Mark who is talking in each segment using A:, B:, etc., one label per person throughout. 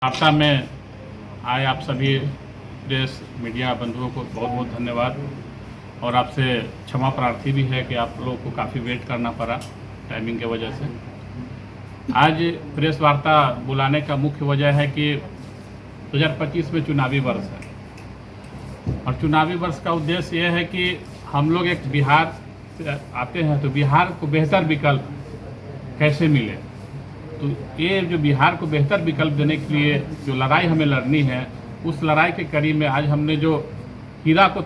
A: वार्ता में आए आप सभी प्रेस मीडिया बंधुओं को बहुत बहुत धन्यवाद और आपसे क्षमा प्रार्थी भी है कि आप लोगों को काफ़ी वेट करना पड़ा टाइमिंग के वजह से। आज प्रेस वार्ता बुलाने का मुख्य वजह है कि 2025 में चुनावी वर्ष है और चुनावी वर्ष का उद्देश्य यह है कि हम लोग एक बिहार से आते हैं तो बिहार को बेहतर विकल्प कैसे मिले। तो ये जो बिहार को बेहतर विकल्प देने के लिए जो लड़ाई हमें लड़नी है, उस लड़ाई के कड़ी में आज हमने जो हीरा को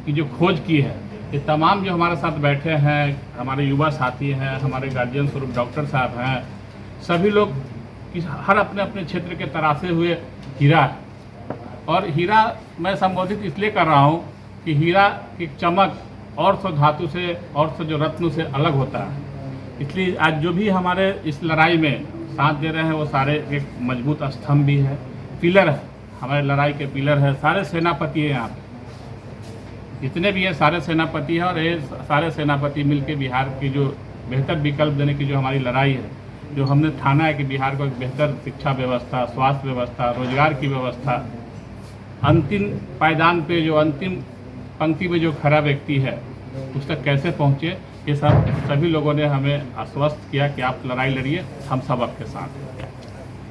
A: की जो खोज की है, ये तमाम जो हमारे साथ बैठे हैं, हमारे युवा साथी हैं, हमारे गार्जियन स्वरूप डॉक्टर साहब हैं, सभी लोग हर अपने अपने क्षेत्र के तराशे हुए हीरा है। और हीरा मैं संबोधित इसलिए कर रहा हूँ कि हीरा की चमक और सौ धातु से और सौ जो रत्न से अलग होता है। इसलिए आज जो भी हमारे इस लड़ाई में साथ दे रहे हैं वो सारे एक मजबूत स्तंभ भी है, पिलर है, हमारे लड़ाई के पिलर है। सारे सेनापति हैं यहाँ पे, जितने भी हैं सारे सेनापति हैं और ये सारे सेनापति मिलकर बिहार की जो बेहतर विकल्प देने की जो हमारी लड़ाई है, जो हमने ठाना है कि बिहार को एक बेहतर शिक्षा व्यवस्था, स्वास्थ्य व्यवस्था, रोजगार की व्यवस्था, अंतिम पायदान पे जो अंतिम पंक्ति में जो खड़ा व्यक्ति है उस तक कैसे पहुँचे, ये सभी लोगों ने हमें आश्वस्त किया कि आप लड़ाई लड़िए, हम सब आपके साथ हैं।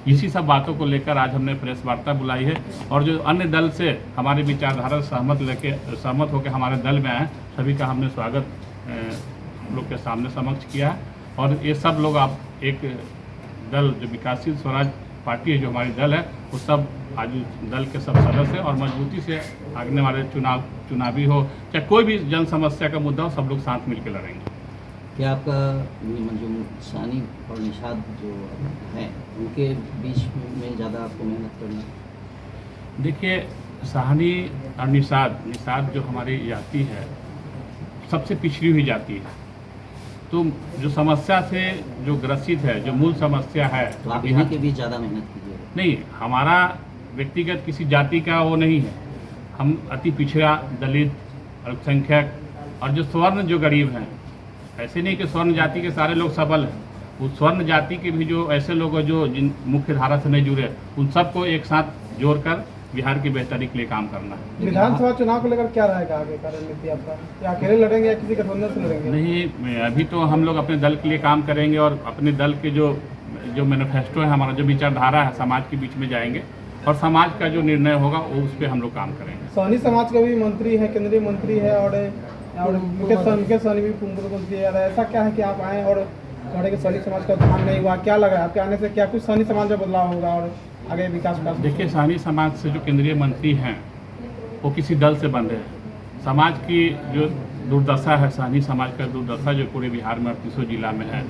A: इसी सब बातों को लेकर आज हमने प्रेस वार्ता बुलाई है और जो अन्य दल से हमारी विचारधारा सहमत होकर हमारे दल में आए, सभी का हमने स्वागत लोग के सामने समक्ष किया है। और ये सब लोग आप एक दल जो विकासशील स्वराज पार्टी है, जो हमारी दल है, वो सब आज दल के सब सदस्य और मजबूती से आगने वाले चुनावी हो चाहे कोई भी जन समस्या का मुद्दा हो, सब लोग साथ मिलकर लड़ेंगे।
B: क्या आपका जो सानी और निषाद जो हैं उनके बीच में ज़्यादा आपको मेहनत करना?
A: देखिए, साहनी और निषाद जो हमारी जाति है सबसे पिछड़ी हुई जाति है, तो जो समस्या से जो ग्रसित है, जो मूल समस्या है,
B: तो आप इन्हीं के बीच ज़्यादा मेहनत कीजिए।
A: नहीं, हमारा व्यक्तिगत किसी जाति का वो नहीं है। हम अति पिछड़ा, दलित, अल्पसंख्यक और जो स्वर्ण जो गरीब हैं, ऐसे नहीं कि स्वर्ण जाति के सारे लोग सबल हैं, वो स्वर्ण जाति के भी जो ऐसे लोग हैं जो जिन मुख्य धारा से नहीं जुड़े, उन सबको एक साथ जोड़कर बिहार की बेहतरी के लिए काम करना है।
C: विधानसभा चुनाव को लेकर क्या रहेगा आगे का रणनीति आपका? क्या अकेले लड़ेंगे या किसी गठबंधन से लड़ेंगे?
A: नहीं, अभी तो हम लोग अपने दल के लिए काम करेंगे और अपने दल के जो मैनिफेस्टो है, हमारा जो विचारधारा है, समाज के बीच में जाएंगे और समाज का जो निर्णय होगा वो उस पर हम लोग काम करेंगे।
C: सहनी समाज का भी मंत्री है, केंद्रीय मंत्री है और मुकेश सहनी भी मंत्री है। ऐसा क्या है कि आप आए और थोड़े के सहनी समाज का उत्थान नहीं हुआ? क्या लग रहा है आपके आने से, क्या कुछ सहनी समाज में बदलाव होगा और आगे विकास का?
A: देखिए, सहनी समाज से जो केंद्रीय मंत्री हैं वो किसी दल से बंधे हैं। समाज की जो दुर्दशा है, सहनी समाज का दुर्दशा जो पूरे बिहार में 38 जिला में है,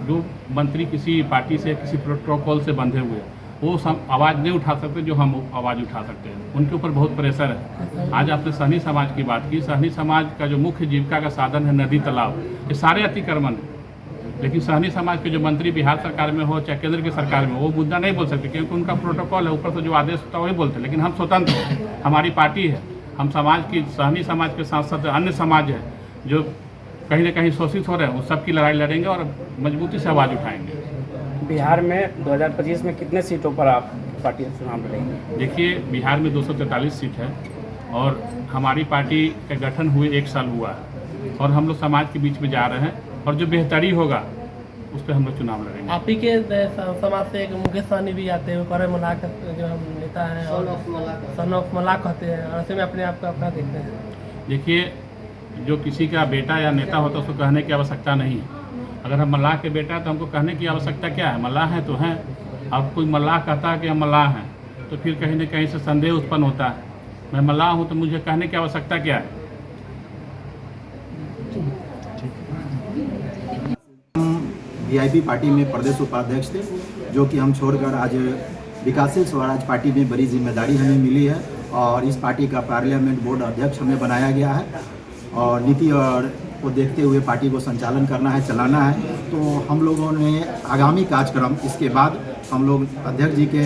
A: जो मंत्री किसी पार्टी से, किसी प्रोटोकॉल से बंधे हुए, वो आवाज़ नहीं उठा सकते जो हम आवाज़ उठा सकते हैं। उनके ऊपर बहुत प्रेशर है। आज आपने सहनी समाज की बात की, सहनी समाज का जो मुख्य जीविका का साधन है नदी तालाब, ये सारे अतिक्रमण है। लेकिन सहनी समाज के जो मंत्री बिहार सरकार में हो चाहे केंद्र की सरकार में, वो मुद्दा नहीं बोल सकते क्योंकि उनका प्रोटोकॉल है, ऊपर से जो आदेश होता है वही बोलते हैं। लेकिन हम स्वतंत्र हैं, हमारी पार्टी है, हम समाज की, सहनी समाज के साथ साथ अन्य समाज है जो कहीं ना कहीं शोषित हो रहे हैं, उस सब की लड़ाई लड़ेंगे और मजबूती से आवाज़ उठाएंगे।
D: बिहार में 2025 में कितने सीटों पर आप पार्टी से चुनाव लड़ेंगे?
A: देखिए, बिहार में 243 सीट है और हमारी पार्टी का गठन हुए 1 साल हुआ है और हम लोग समाज के बीच में जा रहे हैं और जो बेहतरी होगा उस पर हम लोग चुनाव लड़ेंगे।
E: आप ही के समाज से एक मुकेश सहनी भी आते हैं, करे मलाक जो हम नेता हैं और सन ऑफ मलाक कहते हैं, और ऐसे में अपने आप को अपना देखते हैं।
A: देखिए, जो किसी का बेटा या नेता होता है उसको कहने की आवश्यकता नहीं है। अगर हम मल्लाह के बेटा है तो हमको कहने की आवश्यकता क्या है? मल्लाह है तो हैं। अब कोई मल्लाह कहता है कि हम मल्लाह हैं तो फिर कहीं ना कहीं से संदेह उत्पन्न होता है। मैं मल्लाह हूँ तो मुझे कहने की आवश्यकता क्या है?
F: वीआईपी पार्टी में प्रदेश उपाध्यक्ष थे, जो कि हम छोड़कर आज विकासशील स्वराज पार्टी में बड़ी जिम्मेदारी हमें मिली है और इस पार्टी का पार्लियामेंट बोर्ड अध्यक्ष हमें बनाया गया है और नीति और को देखते हुए पार्टी को संचालन करना है, चलाना है। तो हम लोगों ने आगामी कार्यक्रम, इसके बाद हम लोग अध्यक्ष जी के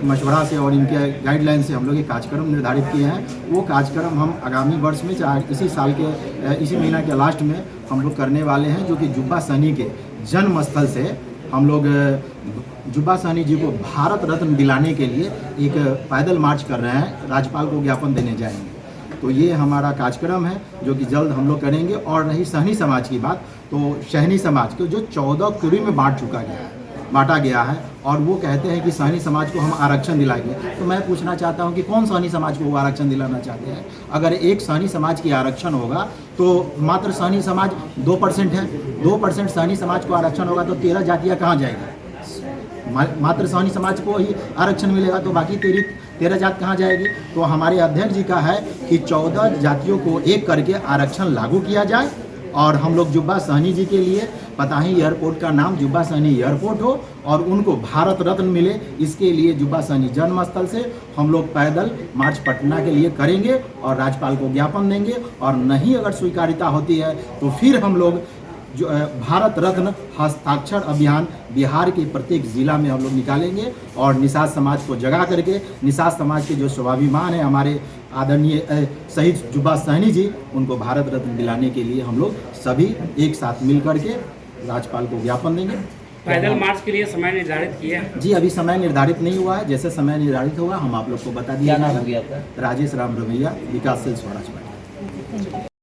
F: मशवरा से और इनके गाइडलाइन से हम लोग ये कार्यक्रम निर्धारित किए हैं। वो कार्यक्रम हम आगामी वर्ष में, चाहे इसी साल के इसी महीना के लास्ट में हम लोग करने वाले हैं, जो कि जुब्बा सहनी के जन्म स्थल से हम लोग जुब्बा सहनी जी को भारत रत्न दिलाने के लिए एक पैदल मार्च कर रहे हैं, राज्यपाल को ज्ञापन देने जाएंगे। तो ये हमारा कार्यक्रम है जो कि जल्द हम लोग करेंगे। और रही सहनी समाज की बात, तो सहनी समाज को जो 14 कुरी में बांटा गया है और वो कहते हैं कि सहनी समाज को हम आरक्षण दिलाएंगे। तो मैं पूछना चाहता हूं कि कौन सहनी समाज को वो आरक्षण दिलाना चाहते हैं? अगर एक सहनी समाज की आरक्षण होगा तो मात्र सहनी समाज 2% है, 2% सहनी समाज को आरक्षण होगा तो 13 जातियाँ कहाँ जाएगी? मात्र सहनी समाज को ही आरक्षण मिलेगा तो बाकी 13 जात कहाँ जाएगी? तो हमारे अध्यक्ष जी का है कि 14 जातियों को एक करके आरक्षण लागू किया जाए और हम लोग जुब्बा सहनी जी के लिए पताही एयरपोर्ट का नाम जुब्बा सहनी एयरपोर्ट हो और उनको भारत रत्न मिले। इसके लिए जुब्बा सहनी जन्मस्थल से हम लोग पैदल मार्च पटना के लिए करेंगे और राज्यपाल को ज्ञापन देंगे। और नहीं अगर स्वीकार्यता होती है तो फिर हम लोग जो भारत रत्न हस्ताक्षर अभियान बिहार के प्रत्येक जिला में हम लोग निकालेंगे और निषाद समाज को जगा करके निषाद समाज के जो स्वाभिमान है हमारे आदरणीय शहीद जुब्बा सहनी जी, उनको भारत रत्न दिलाने के लिए हम लोग सभी एक साथ मिल करके राज्यपाल को ज्ञापन देंगे।
D: पैदल मार्च के लिए समय निर्धारित किया है?
F: जी अभी समय निर्धारित नहीं हुआ है, जैसे समय निर्धारित होगा हम आप लोग को बता दिया।
B: क्या नाम हो गया आपका?
F: राजेश राम रमैया, विकासशील स्वराज पार्टी।